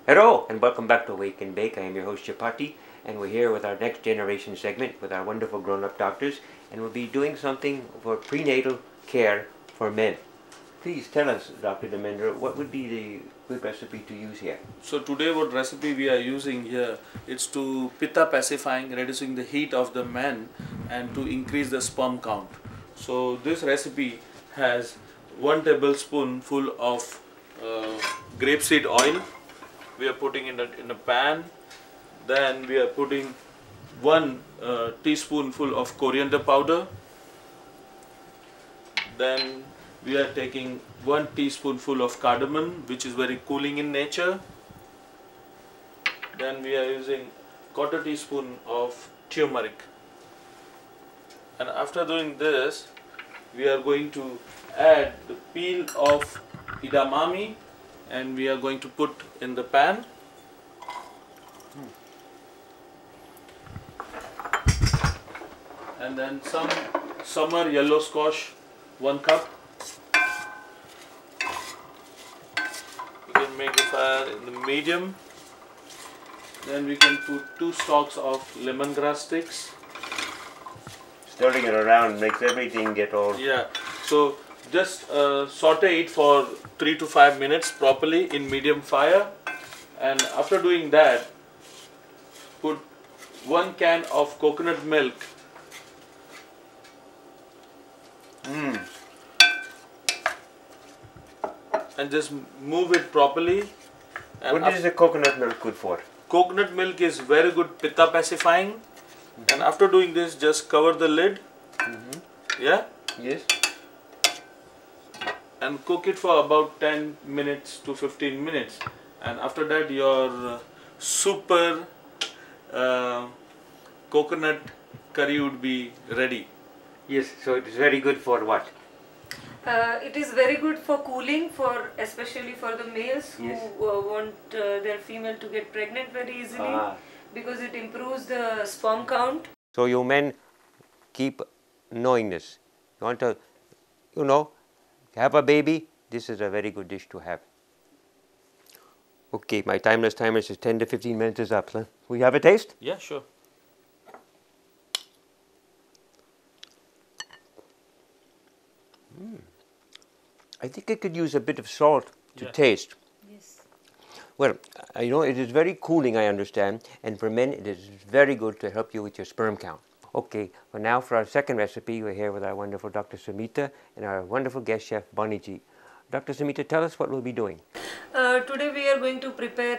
Hello and welcome back to Wake and Bake. I am your host Chapati, and we're here with our next generation segment with our wonderful grown-up doctors, and we'll be doing something for prenatal care for men. Please tell us, Dr. Demendra, what would be the good recipe to use here? So today what recipe we are using here, it's to pitta pacifying, reducing the heat of the man and to increase the sperm count. So this recipe has 1 tablespoon full of grapeseed oil. We are putting in a pan. Then we are putting 1 teaspoonful of coriander powder. Then we are taking 1 teaspoonful of cardamom, which is very cooling in nature. Then we are using 1/4 teaspoon of turmeric. And after doing this, we are going to add the peel of edamame and we are going to put in the pan. And then some summer yellow squash, 1 cup. We can make the fire in the medium. Then we can put 2 stalks of lemongrass sticks. Stirring it around makes everything get all... Yeah, so just saute it for 3 to 5 minutes properly in medium fire. And after doing that, put 1 can of coconut milk. And just move it properly. And what is the coconut milk good for? Coconut milk is very good pitta pacifying. And after doing this, just cover the lid. Yeah? Yes. And cook it for about 10 minutes to 15 minutes. And after that, your super coconut curry would be ready. Yes, so it is very good for what? It is very good for cooling, especially for the males who Yes. want their female to get pregnant very easily, because it improves the sperm count. So you men keep knowing this. You want to, have a baby, this is a very good dish to have. Okay, my timeless timer says 10 to 15 minutes is up. Huh? Will you have a taste? Yeah, sure. I think I could use a bit of salt to taste. Yes. Well, it is very cooling, I understand, and for men it is very good to help you with your sperm count. Okay, well now for our second recipe, we're here with our wonderful Dr. Samita and our wonderful guest chef, Bonnie. Dr. Samita, tell us what we'll be doing. Today we are going to prepare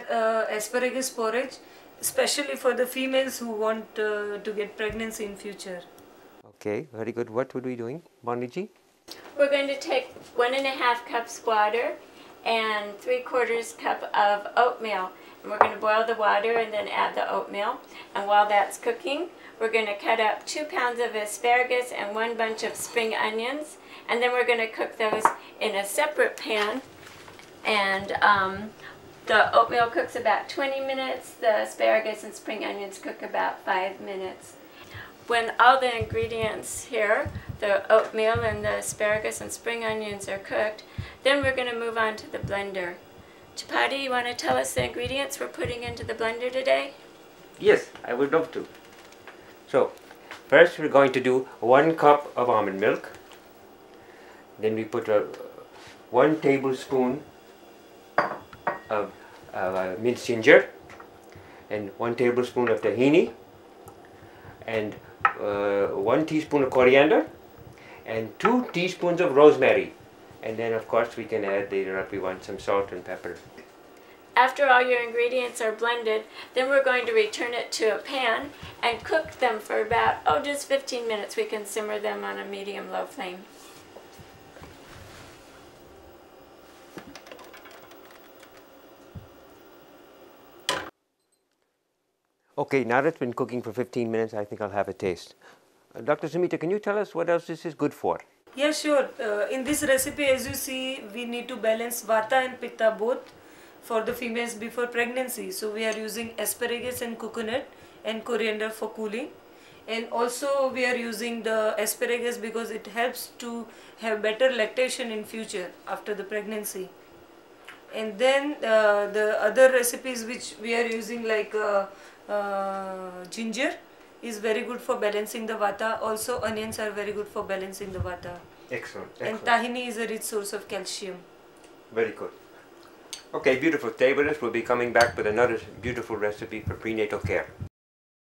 asparagus porridge, especially for the females who want to get pregnancy in future. Okay, very good. What would we be doing, Bonnie? We're going to take 1½ cups water and 3/4 cup of oatmeal. And we're going to boil the water and then add the oatmeal. And while that's cooking, we're going to cut up 2 pounds of asparagus and 1 bunch of spring onions. And then we're going to cook those in a separate pan. And the oatmeal cooks about 20 minutes. The asparagus and spring onions cook about 5 minutes. When all the ingredients here, the oatmeal and the asparagus and spring onions are cooked, then we're going to move on to the blender. Chapati, you want to tell us the ingredients we're putting into the blender today? Yes, I would love to. So, first we're going to do 1 cup of almond milk. Then we put 1 tablespoon of minced ginger and 1 tablespoon of tahini and 1 teaspoon of coriander and 2 teaspoons of rosemary, and then of course we can add later if we want some salt and pepper. After all your ingredients are blended, then we're going to return it to a pan and cook them for about, just 15 minutes. We can simmer them on a medium-low flame. Okay, now that it's been cooking for 15 minutes, I think I'll have a taste. Dr. Samita, can you tell us what else this is good for? Yeah, sure. In this recipe, as you see, we need to balance vata and pitta both for the females before pregnancy. So we are using asparagus and coconut and coriander for cooling. And also we are using the asparagus because it helps to have better lactation in future after the pregnancy. And then the other recipes which we are using, like ginger is very good for balancing the vata. Also onions are very good for balancing the vata. Excellent. And tahini is a rich source of calcium. Very good. Okay, beautiful. Stay with us. We'll be coming back with another beautiful recipe for prenatal care.